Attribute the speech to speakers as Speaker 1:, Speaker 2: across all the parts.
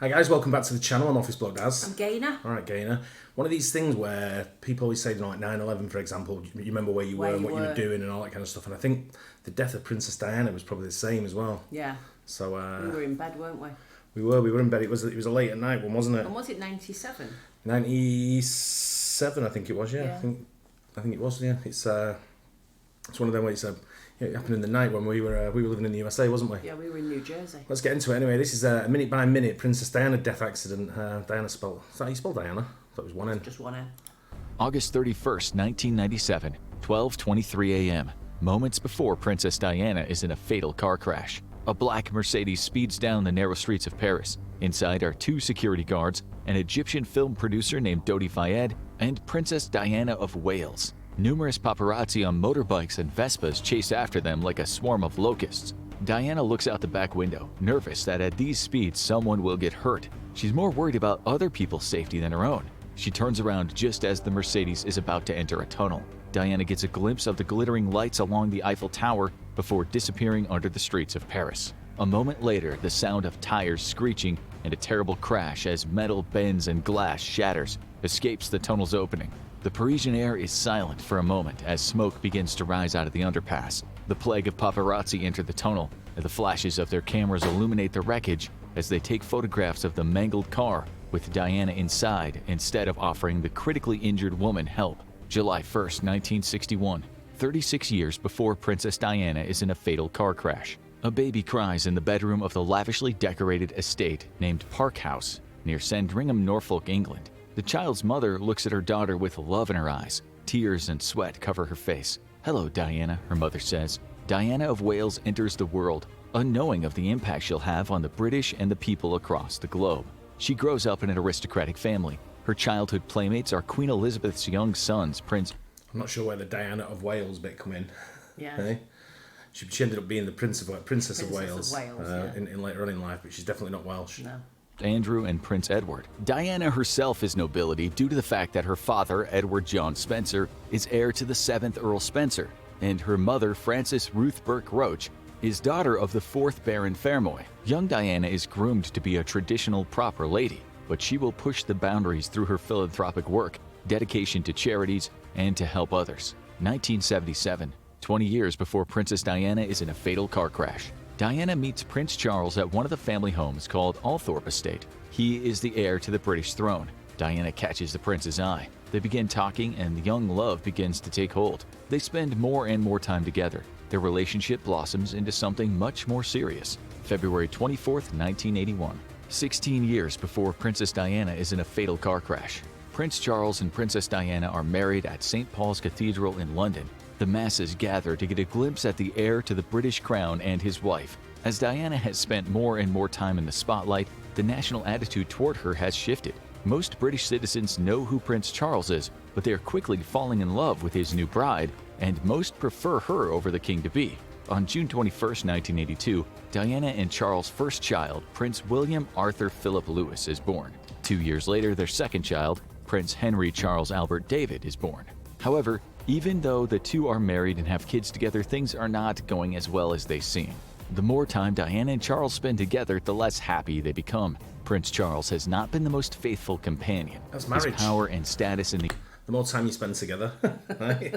Speaker 1: Hi guys, welcome back to the channel. I'm Office Bloke Daz.
Speaker 2: I'm Gaynor.
Speaker 1: Alright, Gaynor. One of these things where people always say, like 9/11, for example, you remember where you were and what you were doing and all that kind of stuff. And I think the death of Princess Diana was probably the same as well.
Speaker 2: Yeah.
Speaker 1: So
Speaker 2: we were in bed, weren't we?
Speaker 1: We were in bed. It was a late at night one, wasn't it?
Speaker 2: And was it 97?
Speaker 1: 97, I think it was. Yeah. I think it was. Yeah. It's one of them where it happened in the night when we were living in the USA, wasn't we?
Speaker 2: Yeah, we were in New Jersey.
Speaker 1: Let's get into it anyway. This is a minute by minute Princess Diana death accident. Diana spelled. Is that how you spell Diana? I thought it was one N.
Speaker 2: Just one N.
Speaker 3: August 31st, 1997, 12:23 a.m. Moments before Princess Diana is in a fatal car crash. A black Mercedes speeds down the narrow streets of Paris. Inside are two security guards, an Egyptian film producer named Dodi Fayed, and Princess Diana of Wales. Numerous paparazzi on motorbikes and Vespas chase after them like a swarm of locusts. Diana looks out the back window, nervous that at these speeds someone will get hurt. She's more worried about other people's safety than her own. She turns around just as the Mercedes is about to enter a tunnel. Diana gets a glimpse of the glittering lights along the Eiffel Tower before disappearing under the streets of Paris. A moment later, the sound of tires screeching and a terrible crash as metal bends and glass shatters escapes the tunnel's opening. The Parisian air is silent for a moment as smoke begins to rise out of the underpass. The plague of paparazzi enter the tunnel, and the flashes of their cameras illuminate the wreckage as they take photographs of the mangled car with Diana inside instead of offering the critically injured woman help. July 1st, 1961, 36 years before Princess Diana is in a fatal car crash. A baby cries in the bedroom of the lavishly decorated estate named Park House near Sandringham, Norfolk, England. The child's mother looks at her daughter with love in her eyes. Tears and sweat cover her face. "Hello, Diana," her mother says. Diana of Wales enters the world, unknowing of the impact she'll have on the British and the people across the globe. She grows up in an aristocratic family. Her childhood playmates are Queen Elizabeth's young sons, Prince...
Speaker 1: I'm not sure where the Diana of Wales bit come in.
Speaker 2: Yeah.
Speaker 1: Eh? She ended up being the Princess of Wales,
Speaker 2: yeah.
Speaker 1: in later on in life, but she's definitely not Welsh.
Speaker 2: No.
Speaker 3: Andrew and Prince Edward. Diana herself is nobility due to the fact that her father, Edward John Spencer, is heir to the 7th Earl Spencer, and her mother, Frances Ruth Burke Roach, is daughter of the 4th Baron Fermoy. Young Diana is groomed to be a traditional proper lady, but she will push the boundaries through her philanthropic work, dedication to charities, and to help others. 1977, 20 years before Princess Diana is in a fatal car crash. Diana meets Prince Charles at one of the family homes called Althorpe Estate. He is the heir to the British throne. Diana catches the prince's eye. They begin talking and the young love begins to take hold. They spend more and more time together. Their relationship blossoms into something much more serious. February 24th, 1981. 16 years before Princess Diana is in a fatal car crash. Prince Charles and Princess Diana are married at St. Paul's Cathedral in London. The masses gather to get a glimpse at the heir to the British crown and his wife. As Diana has spent more and more time in the spotlight, the national attitude toward her has shifted. Most British citizens know who Prince Charles is, but they are quickly falling in love with his new bride, and most prefer her over the king-to-be. On June 21st, 1982, Diana and Charles' first child, Prince William Arthur Philip Louis, is born. 2 years later, their second child, Prince Henry Charles Albert David, is born. However, even though the two are married and have kids together, things are not going as well as they seem. The more time Diana and Charles spend together, the less happy they become. Prince Charles has not been the most faithful companion.
Speaker 1: That's marriage.
Speaker 3: His power and status in the
Speaker 1: more time you spend together, right?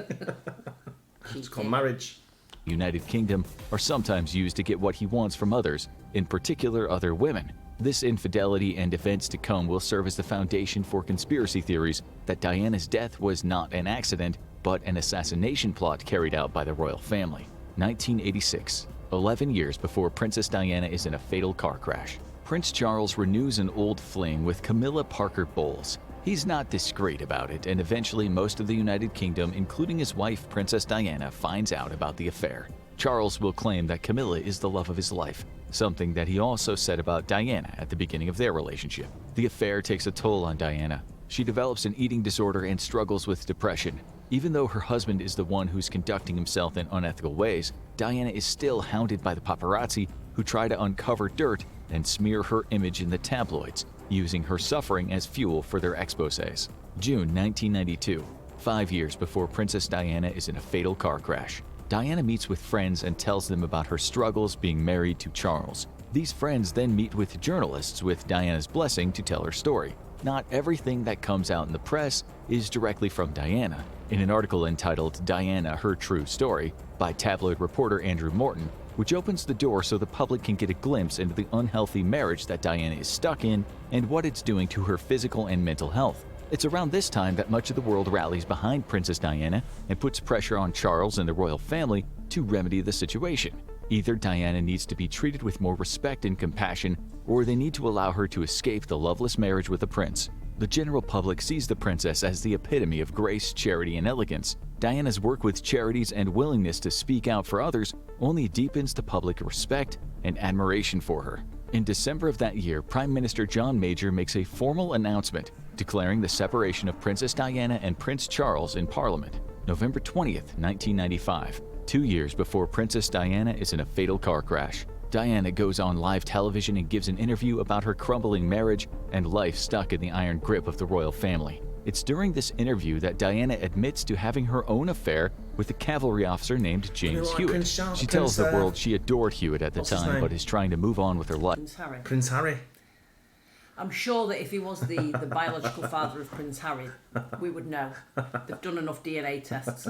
Speaker 1: It's called marriage.
Speaker 3: United Kingdom are sometimes used to get what he wants from others, in particular other women. This infidelity and events to come will serve as the foundation for conspiracy theories that Diana's death was not an accident, but an assassination plot carried out by the royal family. 1986, 11 years before Princess Diana is in a fatal car crash. Prince Charles renews an old fling with Camilla Parker Bowles. He's not discreet about it, and eventually most of the United Kingdom, including his wife Princess Diana, finds out about the affair. Charles will claim that Camilla is the love of his life, something that he also said about Diana at the beginning of their relationship. The affair takes a toll on Diana. She develops an eating disorder and struggles with depression. Even though her husband is the one who's conducting himself in unethical ways, Diana is still hounded by the paparazzi who try to uncover dirt and smear her image in the tabloids, using her suffering as fuel for their exposés. June 1992, 5 years before Princess Diana is in a fatal car crash. Diana meets with friends and tells them about her struggles being married to Charles. These friends then meet with journalists with Diana's blessing to tell her story. Not everything that comes out in the press is directly from Diana. In an article entitled Diana, Her True Story by tabloid reporter Andrew Morton, which opens the door so the public can get a glimpse into the unhealthy marriage that Diana is stuck in and what it's doing to her physical and mental health. It's around this time that much of the world rallies behind Princess Diana and puts pressure on Charles and the royal family to remedy the situation. Either Diana needs to be treated with more respect and compassion, or they need to allow her to escape the loveless marriage with the prince. The general public sees the princess as the epitome of grace, charity, and elegance. Diana's work with charities and willingness to speak out for others only deepens the public respect and admiration for her. In December of that year, Prime Minister John Major makes a formal announcement declaring the separation of Princess Diana and Prince Charles in Parliament. November 20th, 1995, 2 years before Princess Diana is in a fatal car crash. Diana goes on live television and gives an interview about her crumbling marriage and life stuck in the iron grip of the royal family. It's during this interview that Diana admits to having her own affair with a cavalry officer named James Hewitt. She tells the world she adored Hewitt at the time, but is trying to move on with her life.
Speaker 2: Prince Harry.
Speaker 1: Prince Harry.
Speaker 2: I'm sure that if he was the biological father of Prince Harry, we would know. They've done enough DNA tests.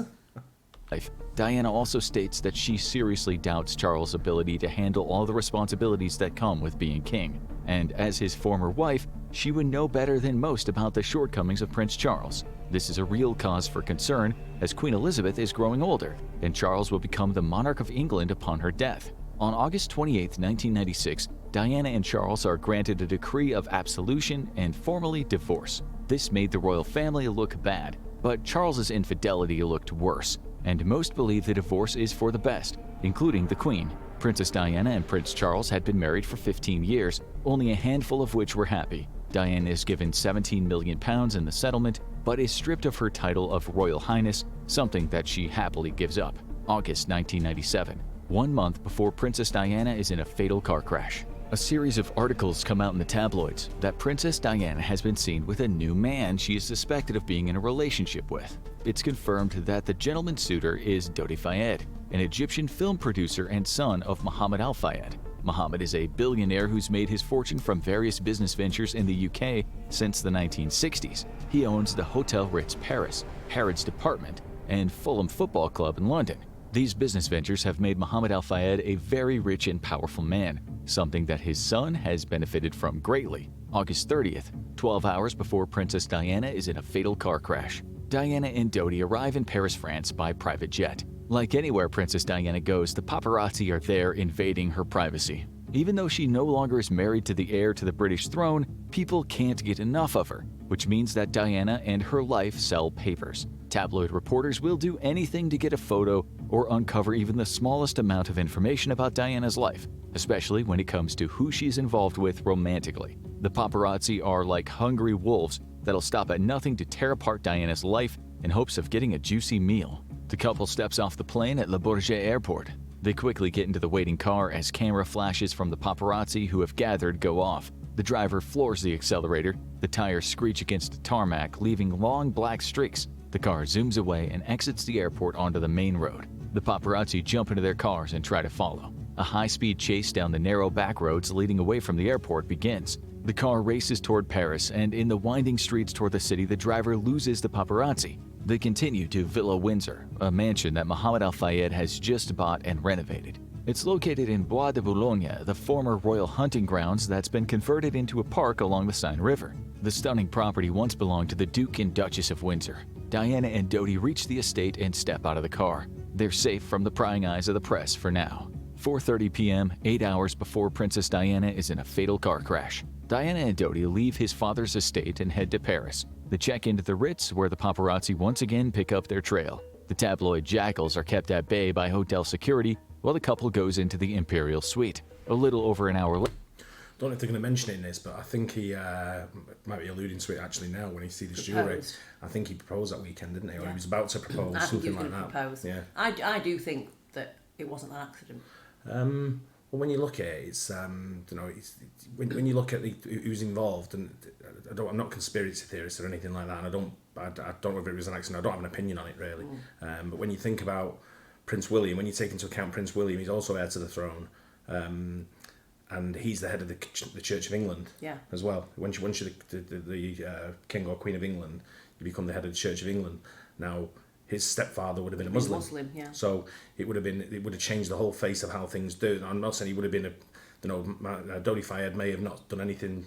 Speaker 3: Diana also states that she seriously doubts Charles' ability to handle all the responsibilities that come with being king, and as his former wife, she would know better than most about the shortcomings of Prince Charles. This is a real cause for concern, as Queen Elizabeth is growing older, and Charles will become the monarch of England upon her death. On August 28, 1996, Diana and Charles are granted a decree of absolution and formally divorce. This made the royal family look bad, but Charles's infidelity looked worse, and most believe the divorce is for the best, including the Queen. Princess Diana and Prince Charles had been married for 15 years, only a handful of which were happy. Diana is given £17 million in the settlement, but is stripped of her title of Royal Highness, something that she happily gives up. August 1997, 1 month before Princess Diana is in a fatal car crash. A series of articles come out in the tabloids that Princess Diana has been seen with a new man she is suspected of being in a relationship with. It's confirmed that the gentleman suitor is Dodi Fayed, an Egyptian film producer and son of Mohammed Al Fayed. Mohammed is a billionaire who's made his fortune from various business ventures in the UK since the 1960s. He owns the Hotel Ritz Paris, Harrods Department, and Fulham Football Club in London. These business ventures have made Mohammed Al Fayed a very rich and powerful man, something that his son has benefited from greatly. August 30th, 12 hours before Princess Diana is in a fatal car crash. Diana and Dodi arrive in Paris, France by private jet. Like anywhere Princess Diana goes, the paparazzi are there invading her privacy. Even though she no longer is married to the heir to the British throne, people can't get enough of her, which means that Diana and her life sell papers. Tabloid reporters will do anything to get a photo or uncover even the smallest amount of information about Diana's life, especially when it comes to who she's involved with romantically. The paparazzi are like hungry wolves that'll stop at nothing to tear apart Diana's life in hopes of getting a juicy meal. The couple steps off the plane at Le Bourget Airport. They quickly get into the waiting car as camera flashes from the paparazzi who have gathered go off. The driver floors the accelerator, the tires screech against the tarmac, leaving long black streaks. The car zooms away and exits the airport onto the main road. The paparazzi jump into their cars and try to follow. A high-speed chase down the narrow back roads leading away from the airport begins. The car races toward Paris, and in the winding streets toward the city, the driver loses the paparazzi. They continue to Villa Windsor, a mansion that Mohammed Al Fayed has just bought and renovated. It's located in Bois de Boulogne, the former royal hunting grounds that's been converted into a park along the Seine River. The stunning property once belonged to the Duke and Duchess of Windsor. Diana and Dodi reach the estate and step out of the car. They're safe from the prying eyes of the press for now. 4:30 p.m., 8 hours before Princess Diana is in a fatal car crash. Diana and Dodi leave his father's estate and head to Paris. They check into the Ritz, where the paparazzi once again pick up their trail. The tabloid jackals are kept at bay by hotel security while the couple goes into the Imperial Suite. A little over an hour later.
Speaker 1: Don't know if they're going to mention it in this, but I think he might be alluding to it actually now when he sees the jewellery. I think he proposed that weekend, didn't he? Or he was about to propose,
Speaker 2: I think
Speaker 1: something
Speaker 2: he was
Speaker 1: like
Speaker 2: going to
Speaker 1: that.
Speaker 2: propose.
Speaker 1: Yeah.
Speaker 2: I do think that it wasn't an accident.
Speaker 1: Well, when you look at it, it's when you look at who's involved, and I'm not a conspiracy theorist or anything like that, and I don't know if it was an accident. I don't have an opinion on it really. But when you think about Prince William, when you take into account Prince William, he's also heir to the throne. and he's the head of the Church of England as well. Once you're the King or Queen of England, you become the head of the Church of England. Now, his stepfather would have been a Muslim. So it would have changed the whole face of how things do. I'm not saying he would have been Dodi Fayed may have not done anything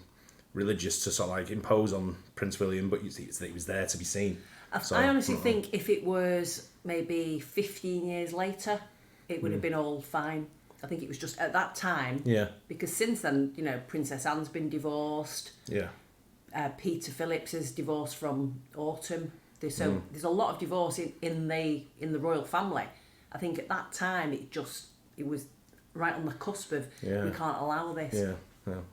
Speaker 1: religious to sort of like impose on Prince William, but it was there to be seen.
Speaker 2: I honestly think if it was maybe 15 years later, it would have been all fine. I think it was just at that time.
Speaker 1: Yeah.
Speaker 2: Because since then, Princess Anne's been divorced.
Speaker 1: Yeah.
Speaker 2: Peter Phillips is divorced from Autumn. There's a lot of divorce in the royal family. I think at that time it was right on the cusp of we can't allow this.
Speaker 1: Yeah.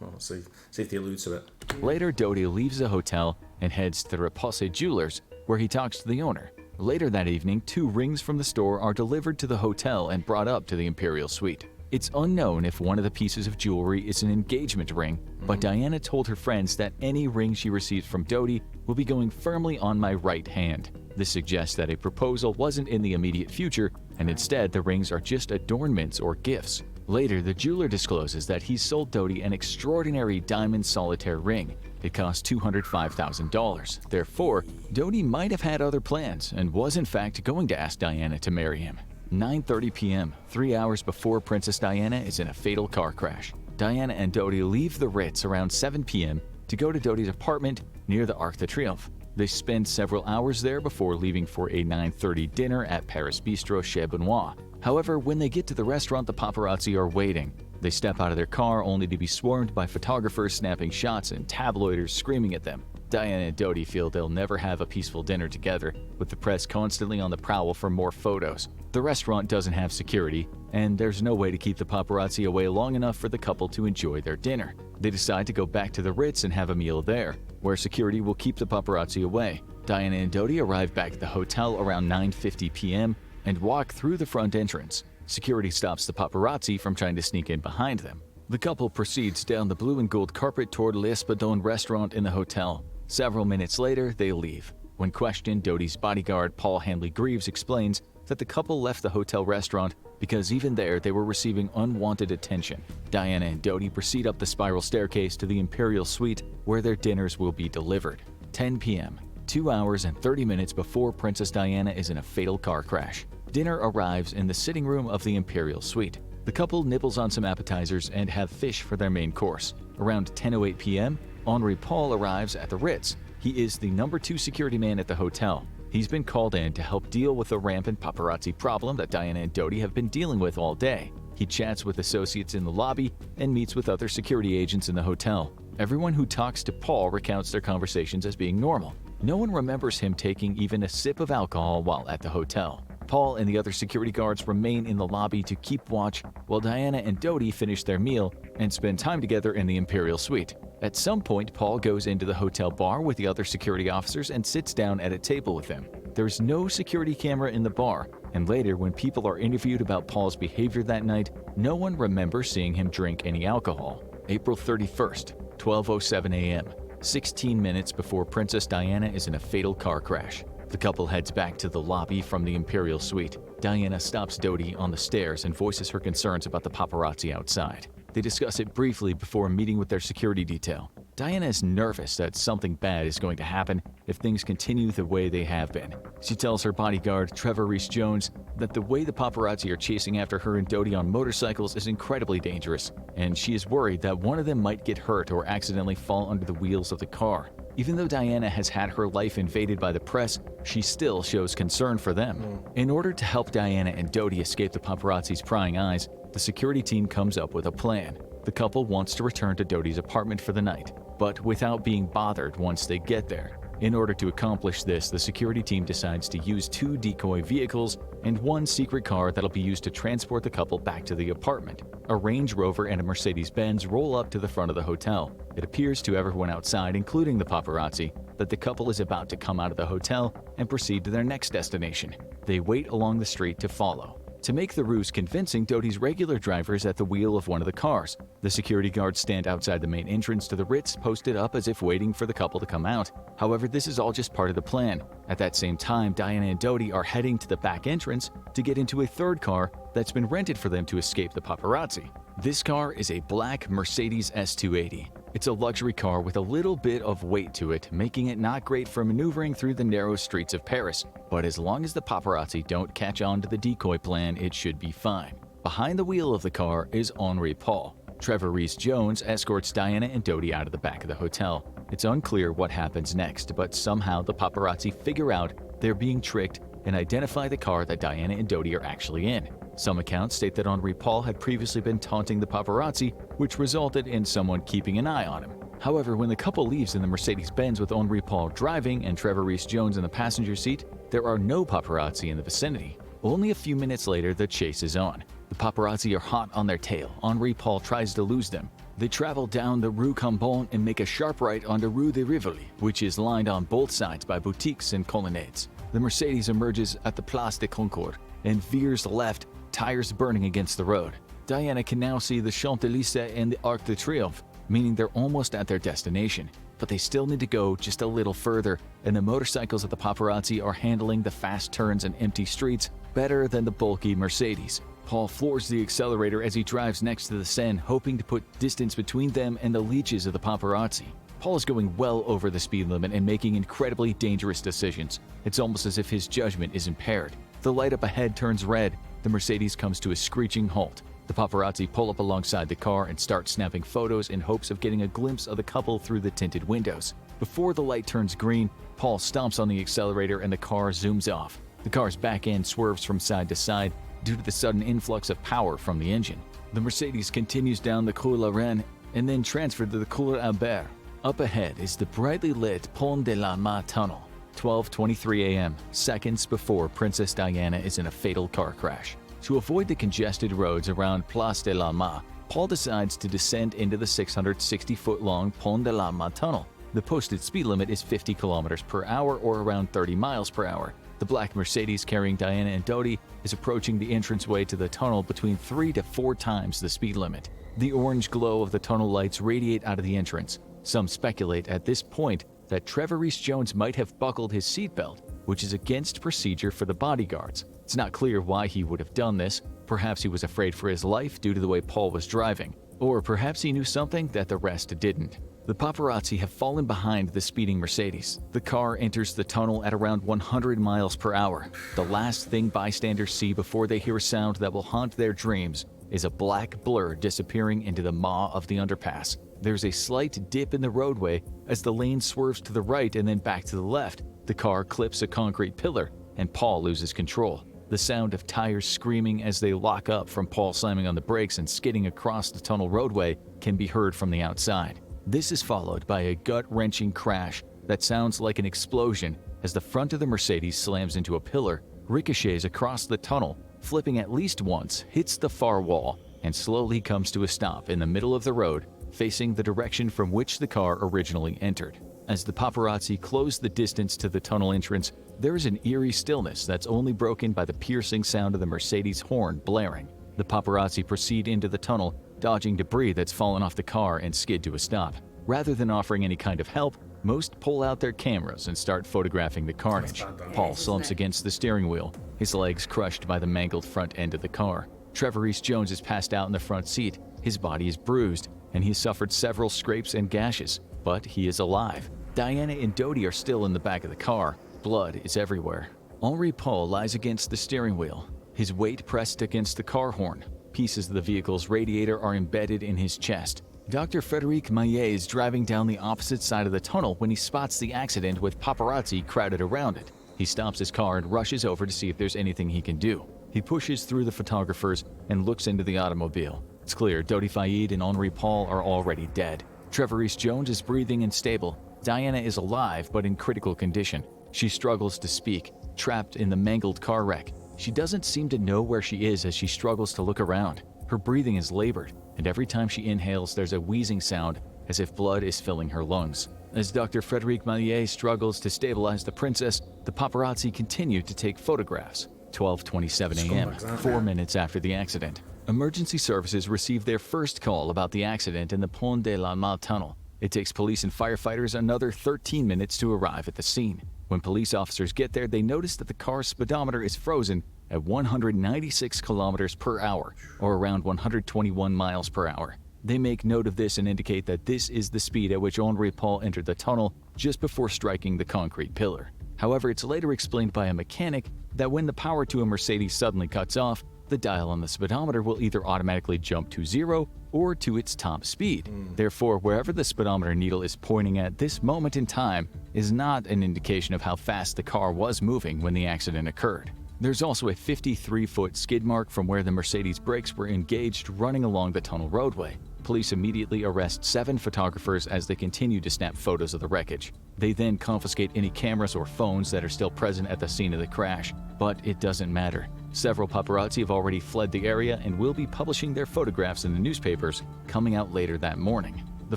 Speaker 1: Well, see if they allude to it.
Speaker 3: Later, Dodi leaves the hotel and heads to the Repousse Jewelers, where he talks to the owner. Later that evening, 2 rings from the store are delivered to the hotel and brought up to the Imperial Suite. It's unknown if one of the pieces of jewelry is an engagement ring, but Dianna told her friends that any ring she receives from Dodi will be going firmly on my right hand. This suggests that a proposal wasn't in the immediate future, and instead the rings are just adornments or gifts. Later, the jeweler discloses that he sold Dodi an extraordinary diamond solitaire ring. It cost $205,000. Therefore, Dodi might have had other plans and was in fact going to ask Dianna to marry him. 9:30 p.m., 3 hours before Princess Dianna is in a fatal car crash. Dianna and Dodi leave the Ritz around 7 p.m. to go to Dodi's apartment near the Arc de Triomphe. They spend several hours there before leaving for a 9:30 dinner at Paris Bistro Chez Benoit. However, when they get to the restaurant, the paparazzi are waiting. They step out of their car only to be swarmed by photographers snapping shots and tabloiders screaming at them. Dianna and Dodi feel they'll never have a peaceful dinner together, with the press constantly on the prowl for more photos. The restaurant doesn't have security, and there's no way to keep the paparazzi away long enough for the couple to enjoy their dinner. They decide to go back to the Ritz and have a meal there, where security will keep the paparazzi away. Dianna and Dodi arrive back at the hotel around 9:50 p.m. and walk through the front entrance. Security stops the paparazzi from trying to sneak in behind them. The couple proceeds down the blue and gold carpet toward L'Espadon restaurant in the hotel. Several minutes later, they leave. When questioned, Dodi's bodyguard, Paul Handley-Greaves, explains that the couple left the hotel restaurant because even there they were receiving unwanted attention. Dianna and Dodi proceed up the spiral staircase to the Imperial Suite, where their dinners will be delivered. 10 p.m., 2 hours and 30 minutes before Princess Dianna is in a fatal car crash. Dinner arrives in the sitting room of the Imperial Suite. The couple nibbles on some appetizers and have fish for their main course. Around 10:08 p.m., Henri Paul arrives at the Ritz. He is the number 2 security man at the hotel. He's been called in to help deal with the rampant paparazzi problem that Dianna and Dodi have been dealing with all day. He chats with associates in the lobby and meets with other security agents in the hotel. Everyone who talks to Paul recounts their conversations as being normal. No one remembers him taking even a sip of alcohol while at the hotel. Paul and the other security guards remain in the lobby to keep watch while Dianna and Dodi finish their meal and spend time together in the Imperial Suite. At some point, Paul goes into the hotel bar with the other security officers and sits down at a table with them. There's no security camera in the bar, and later when people are interviewed about Paul's behavior that night, no one remembers seeing him drink any alcohol. April 31st, 12:07 a.m., 16 minutes before Princess Dianna is in a fatal car crash. The couple heads back to the lobby from the Imperial Suite. Dianna stops Dodi on the stairs and voices her concerns about the paparazzi outside. They discuss it briefly before meeting with their security detail. Dianna is nervous that something bad is going to happen if things continue the way they have been. She tells her bodyguard, Trevor Rees-Jones, that the way the paparazzi are chasing after her and Dodi on motorcycles is incredibly dangerous, and she is worried that one of them might get hurt or accidentally fall under the wheels of the car. Even though Dianna has had her life invaded by the press, she still shows concern for them. In order to help Dianna and Dodi escape the paparazzi's prying eyes, the security team comes up with a plan. The couple wants to return to Dodi's apartment for the night, but without being bothered once they get there. In order to accomplish this, the security team decides to use 2 decoy vehicles and 1 secret car that'll be used to transport the couple back to the apartment. A Range Rover and a Mercedes-Benz roll up to the front of the hotel. It appears to everyone outside, including the paparazzi, that the couple is about to come out of the hotel and proceed to their next destination. They wait along the street to follow. To make the ruse convincing, Dodi's regular driver is at the wheel of one of the cars. The security guards stand outside the main entrance to the Ritz, posted up as if waiting for the couple to come out. However, this is all just part of the plan. At that same time, Dianna and Dodi are heading to the back entrance to get into a third car that's been rented for them to escape the paparazzi. This car is a black Mercedes S280. It's a luxury car with a little bit of weight to it, making it not great for maneuvering through the narrow streets of Paris. But as long as the paparazzi don't catch on to the decoy plan, it should be fine. Behind the wheel of the car is Henri Paul. Trevor Rees-Jones escorts Dianna and Dodi out of the back of the hotel. It's unclear what happens next, but somehow the paparazzi figure out they're being tricked and identify the car that Dianna and Dodi are actually in. Some accounts state that Henri Paul had previously been taunting the paparazzi, which resulted in someone keeping an eye on him. However, when the couple leaves in the Mercedes-Benz with Henri Paul driving and Trevor Rees-Jones in the passenger seat, there are no paparazzi in the vicinity. Only a few minutes later, the chase is on. The paparazzi are hot on their tail. Henri Paul tries to lose them. They travel down the Rue Cambon and make a sharp right onto Rue de Rivoli, which is lined on both sides by boutiques and colonnades. The Mercedes emerges at the Place de Concorde and veers left, tires burning against the road. Dianna can now see the Champs-Élysées and the Arc de Triomphe, meaning they're almost at their destination. But they still need to go just a little further, and the motorcycles of the paparazzi are handling the fast turns and empty streets better than the bulky Mercedes. Paul floors the accelerator as he drives next to the Seine, hoping to put distance between them and the leeches of the paparazzi. Paul is going well over the speed limit and making incredibly dangerous decisions. It's almost as if his judgment is impaired. The light up ahead turns red. The Mercedes comes to a screeching halt. The paparazzi pull up alongside the car and start snapping photos in hopes of getting a glimpse of the couple through the tinted windows. Before the light turns green, Paul stomps on the accelerator and the car zooms off. The car's back end swerves from side to side due to the sudden influx of power from the engine. The Mercedes continues down the Cours la Reine and then transferred to the Cours Albert. Up ahead is the brightly lit Pont de la Mare tunnel. 12:23 a.m., seconds before Princess Diana is in a fatal car crash. To avoid the congested roads around Place de la Mare, Paul decides to descend into the 660-foot-long Pont de la Mare tunnel. The posted speed limit is 50 kilometers per hour or around 30 miles per hour. The black Mercedes carrying Dianna and Dodi is approaching the entranceway to the tunnel between 3 to 4 times the speed limit. The orange glow of the tunnel lights radiate out of the entrance. Some speculate at this point that Trevor Rees-Jones might have buckled his seatbelt, which is against procedure for the bodyguards. It's not clear why he would have done this. Perhaps he was afraid for his life due to the way Paul was driving, or perhaps he knew something that the rest didn't. The paparazzi have fallen behind the speeding Mercedes. The car enters the tunnel at around 100 miles per hour. The last thing bystanders see before they hear a sound that will haunt their dreams is a black blur disappearing into the maw of the underpass. There's a slight dip in the roadway as the lane swerves to the right and then back to the left. The car clips a concrete pillar, and Paul loses control. The sound of tires screaming as they lock up from Paul slamming on the brakes and skidding across the tunnel roadway can be heard from the outside. This is followed by a gut-wrenching crash that sounds like an explosion as the front of the Mercedes slams into a pillar, ricochets across the tunnel, flipping at least once, hits the far wall, and slowly comes to a stop in the middle of the road, facing the direction from which the car originally entered. As the paparazzi close the distance to the tunnel entrance, there is an eerie stillness that's only broken by the piercing sound of the Mercedes horn blaring. The paparazzi proceed into the tunnel, dodging debris that's fallen off the car and skid to a stop. Rather than offering any kind of help, most pull out their cameras and start photographing the carnage. Paul slumps against the steering wheel, his legs crushed by the mangled front end of the car. Trevor Rees-Jones is passed out in the front seat. His body is bruised, and he has suffered several scrapes and gashes, but he is alive. Dianna and Dodi are still in the back of the car. Blood is everywhere. Henri Paul lies against the steering wheel, his weight pressed against the car horn. Pieces of the vehicle's radiator are embedded in his chest. Dr. Frédéric Maillet is driving down the opposite side of the tunnel when he spots the accident with paparazzi crowded around it. He stops his car and rushes over to see if there's anything he can do. He pushes through the photographers and looks into the automobile. It's clear Dodi Fayed and Henri Paul are already dead. Trevor Rees-Jones is breathing and stable. Dianna is alive but in critical condition. She struggles to speak, trapped in the mangled car wreck. She doesn't seem to know where she is as she struggles to look around. Her breathing is labored, and every time she inhales there's a wheezing sound as if blood is filling her lungs. As Dr. Frédéric Maillet struggles to stabilize the princess, the paparazzi continue to take photographs. 12:27 a.m., 4 minutes after the accident. Emergency services receive their first call about the accident in the Pont de la Mare tunnel. It takes police and firefighters another 13 minutes to arrive at the scene. When police officers get there, they notice that the car's speedometer is frozen at 196 kilometers per hour, or around 121 miles per hour. They make note of this and indicate that this is the speed at which Henri Paul entered the tunnel just before striking the concrete pillar. However, it's later explained by a mechanic that when the power to a Mercedes suddenly cuts off, the dial on the speedometer will either automatically jump to 0 or to its top speed. Therefore, wherever the speedometer needle is pointing at this moment in time is not an indication of how fast the car was moving when the accident occurred. There's also a 53-foot skid mark from where the Mercedes brakes were engaged running along the tunnel roadway. Police immediately arrest 7 photographers as they continue to snap photos of the wreckage. They then confiscate any cameras or phones that are still present at the scene of the crash, but it doesn't matter. Several paparazzi have already fled the area and will be publishing their photographs in the newspapers coming out later that morning. The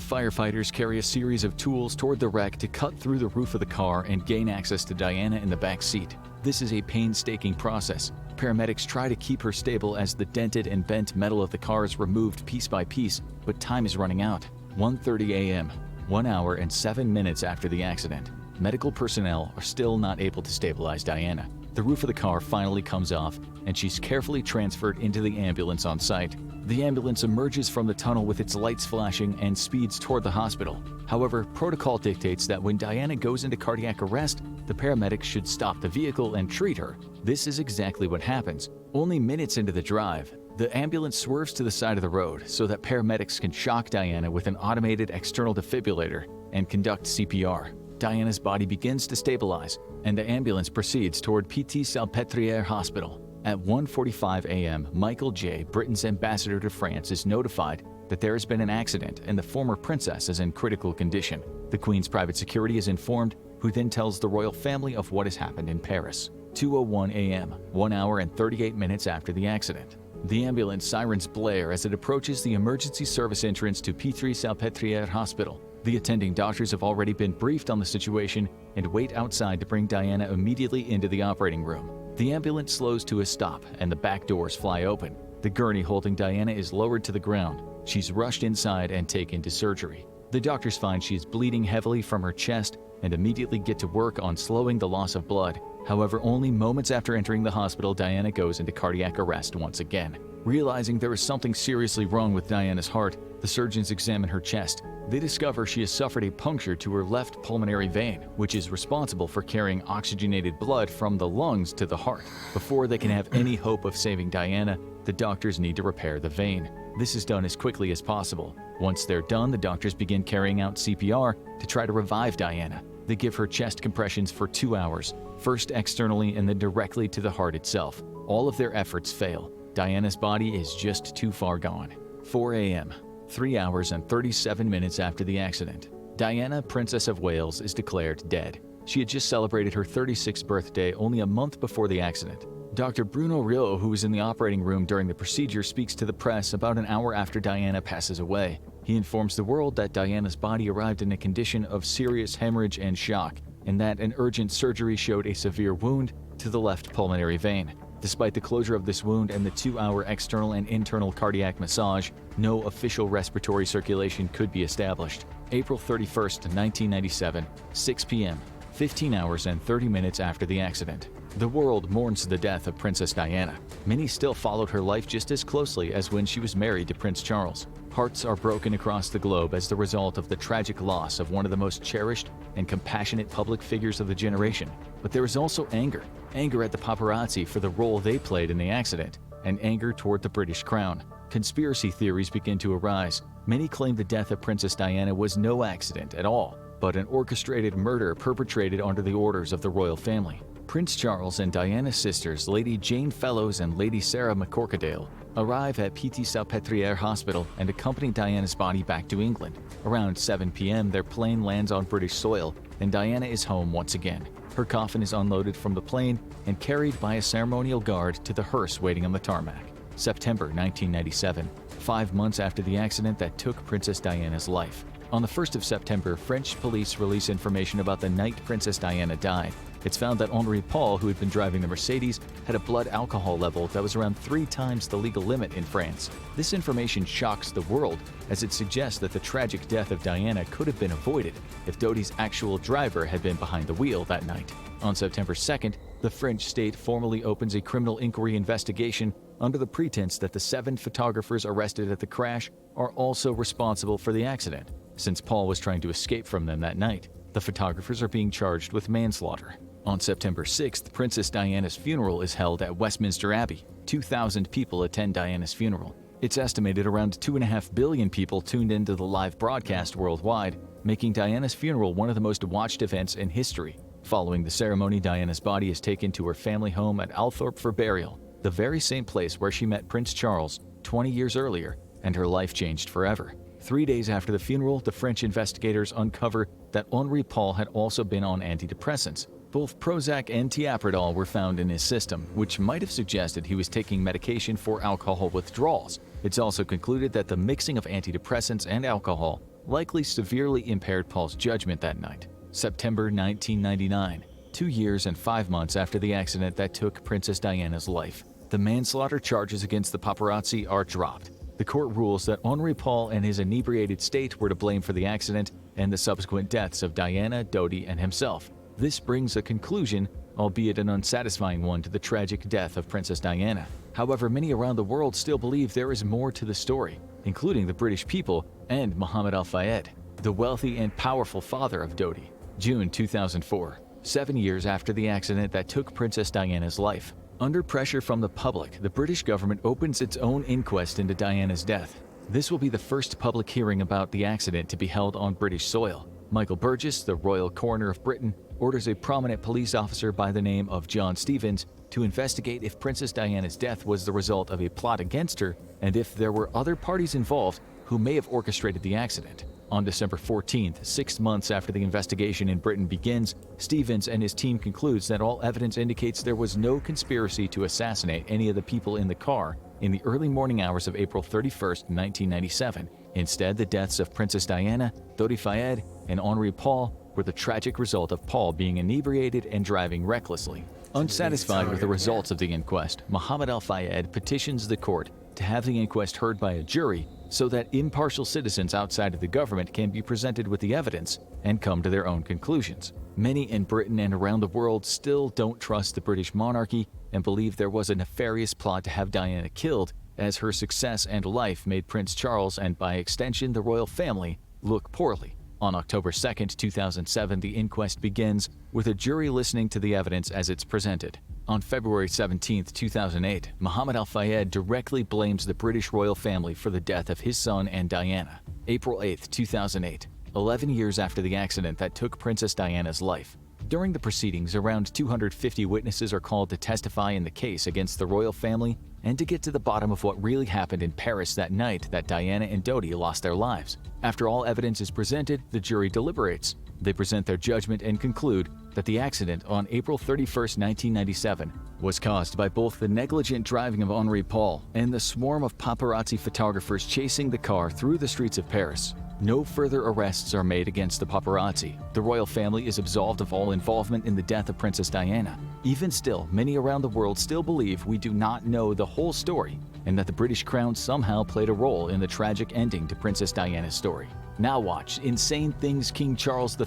Speaker 3: firefighters carry a series of tools toward the wreck to cut through the roof of the car and gain access to Dianna in the back seat. This is a painstaking process. Paramedics try to keep her stable as the dented and bent metal of the car is removed piece by piece, but time is running out. 1:30 a.m., 1 hour and 7 minutes after the accident. Medical personnel are still not able to stabilize Dianna. The roof of the car finally comes off, and she's carefully transferred into the ambulance on site. The ambulance emerges from the tunnel with its lights flashing and speeds toward the hospital. However, protocol dictates that when Dianna goes into cardiac arrest, the paramedics should stop the vehicle and treat her. This is exactly what happens. Only minutes into the drive, the ambulance swerves to the side of the road so that paramedics can shock Dianna with an automated external defibrillator and conduct CPR. Dianna's body begins to stabilize, and the ambulance proceeds toward Petit-Salpêtrière Hospital. At 1:45 a.m., Michael J., Britain's ambassador to France, is notified that there has been an accident and the former princess is in critical condition. The Queen's private security is informed, who then tells the royal family of what has happened in Paris. 2:01 a.m., 1 hour and 38 minutes after the accident. The ambulance sirens blare as it approaches the emergency service entrance to Petit-Salpêtrière Hospital. The attending doctors have already been briefed on the situation and wait outside to bring Dianna immediately into the operating room. The ambulance slows to a stop and the back doors fly open. The gurney holding Dianna is lowered to the ground. She's rushed inside and taken to surgery. The doctors find she is bleeding heavily from her chest and immediately get to work on slowing the loss of blood. However, only moments after entering the hospital, Dianna goes into cardiac arrest once again. Realizing there is something seriously wrong with Dianna's heart, the surgeons examine her chest. They discover she has suffered a puncture to her left pulmonary vein, which is responsible for carrying oxygenated blood from the lungs to the heart. Before they can have any hope of saving Dianna, the doctors need to repair the vein. This is done as quickly as possible. Once they're done, the doctors begin carrying out CPR to try to revive Dianna. They give her chest compressions for 2 hours, first externally and then directly to the heart itself. All of their efforts fail. Dianna's body is just too far gone. 4 a.m., 3 hours and 37 minutes after the accident. Dianna, Princess of Wales, is declared dead. She had just celebrated her 36th birthday only a month before the accident. Dr. Bruno Rio, who was in the operating room during the procedure, speaks to the press about an hour after Dianna passes away. He informs the world that Dianna's body arrived in a condition of serious hemorrhage and shock, and that an urgent surgery showed a severe wound to the left pulmonary vein. Despite the closure of this wound and the 2-hour external and internal cardiac massage, no official respiratory circulation could be established. April 31st, 1997, 6 p.m., 15 hours and 30 minutes after the accident. The world mourns the death of Princess Dianna. Many still followed her life just as closely as when she was married to Prince Charles. Hearts are broken across the globe as the result of the tragic loss of one of the most cherished and compassionate public figures of the generation. But there is also anger. Anger at the paparazzi for the role they played in the accident, and anger toward the British crown. Conspiracy theories begin to arise. Many claim the death of Princess Dianna was no accident at all, but an orchestrated murder perpetrated under the orders of the royal family. Prince Charles and Diana's sisters, Lady Jane Fellows and Lady Sarah McCorquodale, arrive at Petit-Salpêtrière Hospital and accompany Diana's body back to England. Around 7 p.m., their plane lands on British soil, and Dianna is home once again. Her coffin is unloaded from the plane and carried by a ceremonial guard to the hearse waiting on the tarmac. September 1997, 5 months after the accident that took Princess Diana's life. On the 1st of September, French police release information about the night Princess Diana died. It's found that Henri Paul, who had been driving the Mercedes, had a blood alcohol level that was around 3 times the legal limit in France. This information shocks the world, as it suggests that the tragic death of Dianna could have been avoided if Dodi's actual driver had been behind the wheel that night. On September 2nd, the French state formally opens a criminal inquiry investigation under the pretense that the 7 photographers arrested at the crash are also responsible for the accident, since Paul was trying to escape from them that night. The photographers are being charged with manslaughter. On September 6th, Princess Diana's funeral is held at Westminster Abbey. 2,000 people attend Diana's funeral. It's estimated around 2.5 billion people tuned into the live broadcast worldwide, making Diana's funeral one of the most watched events in history. Following the ceremony, Diana's body is taken to her family home at Althorpe for burial, the very same place where she met Prince Charles 20 years earlier, and her life changed forever. 3 days after the funeral, the French investigators uncover that Henri Paul had also been on antidepressants. Both Prozac and Tiapridol were found in his system, which might have suggested he was taking medication for alcohol withdrawals. It's also concluded that the mixing of antidepressants and alcohol likely severely impaired Paul's judgment that night. September 1999, 2 years and 5 months after the accident that took Princess Diana's life. The manslaughter charges against the paparazzi are dropped. The court rules that Henri Paul and his inebriated state were to blame for the accident and the subsequent deaths of Dianna, Dodi, and himself. This brings a conclusion, albeit an unsatisfying one, to the tragic death of Princess Dianna. However, many around the world still believe there is more to the story, including the British people and Mohammed Al Fayed, the wealthy and powerful father of Dodi. June 2004, 7 years after the accident that took Princess Diana's life. Under pressure from the public, the British government opens its own inquest into Diana's death. This will be the first public hearing about the accident to be held on British soil. Michael Burgess, the Royal Coroner of Britain, orders a prominent police officer by the name of John Stevens to investigate if Princess Diana's death was the result of a plot against her and if there were other parties involved who may have orchestrated the accident. On December 14th, 6 months after the investigation in Britain begins, Stevens and his team concludes that all evidence indicates there was no conspiracy to assassinate any of the people in the car in the early morning hours of April 31st, 1997. Instead, the deaths of Princess Dianna, Dodi Fayed, and Henri Paul were the tragic result of Paul being inebriated and driving recklessly. Unsatisfied with the results of the inquest, Mohammed Al Fayed petitions the court to have the inquest heard by a jury so that impartial citizens outside of the government can be presented with the evidence and come to their own conclusions. Many in Britain and around the world still don't trust the British monarchy and believe there was a nefarious plot to have Diana killed, as her success and life made Prince Charles and by extension the royal family look poorly. On October 2nd, 2007, the inquest begins with a jury listening to the evidence as it's presented. On February 17, 2008, Mohammed Al Fayed directly blames the British royal family for the death of his son and Diana. April 8, 2008, 11 years after the accident that took Princess Diana's life. During the proceedings, around 250 witnesses are called to testify in the case against the royal family and to get to the bottom of what really happened in Paris that night that Dianna and Dodi lost their lives. After all evidence is presented, the jury deliberates. They present their judgment and conclude that the accident on April 31, 1997 was caused by both the negligent driving of Henri Paul and the swarm of paparazzi photographers chasing the car through the streets of Paris. No further arrests are made against the paparazzi. The royal family is absolved of all involvement in the death of Princess Diana. Even still, many around the world still believe we do not know the whole story and that the British crown somehow played a role in the tragic ending to Princess Diana's story. Now watch Insane Things King Charles III.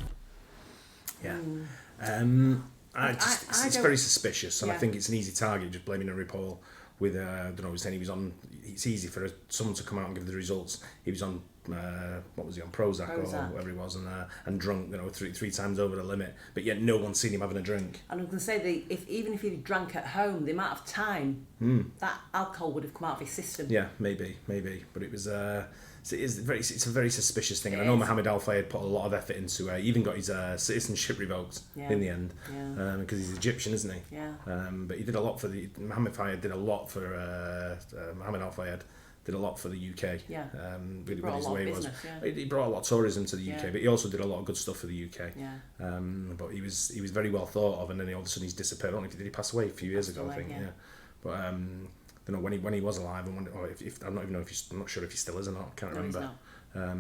Speaker 1: Yeah. It's very suspicious, and I think it's an easy target just blaming Henri Paul with, saying he was on. It's easy for someone to come out and give the results. He was on, what was he on, Prozac or whatever he was, and drunk, three times over the limit. But yet no one's seen him having a drink. And
Speaker 2: I'm going to say even if he drank at home, the amount of time that alcohol would have come out of his system.
Speaker 1: Yeah, maybe, but it was. It's a very suspicious thing, and I know Mohammed Al Fayed put a lot of effort into it. He even got his citizenship revoked in the end, because he's Egyptian, isn't he?
Speaker 2: Yeah.
Speaker 1: But he did a lot for Mohammed Al Fayed did a lot for the UK.
Speaker 2: Yeah.
Speaker 1: With his way was.
Speaker 2: Yeah.
Speaker 1: He brought a lot of tourism to the UK, but he also did a lot of good stuff for the UK.
Speaker 2: Yeah.
Speaker 1: But he was very well thought of, and then all of a sudden he's disappeared. I don't know if he pass away a few years ago, I think. Yeah. But when he was alive, and I'm not sure if he still is or not. I can't remember.
Speaker 2: He's not.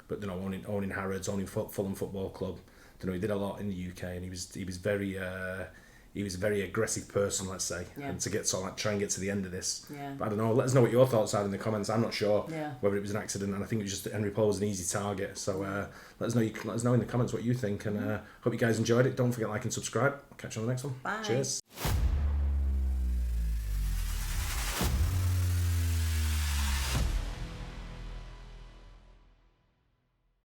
Speaker 1: But owning Harrods, owning Fulham Football Club, he did a lot in the UK, and he was very he was a very aggressive person, let's say, and to get sort of like try and get to the end of this.
Speaker 2: Yeah.
Speaker 1: But I don't know. Let us know what your thoughts are in the comments. I'm not sure
Speaker 2: Yeah.
Speaker 1: whether it was an accident, and I think it was just Henry Paul was an easy target. So let us know. Let us know in the comments what you think, and hope you guys enjoyed it. Don't forget to like and subscribe. Catch you on the next one.
Speaker 2: Bye.
Speaker 1: Cheers.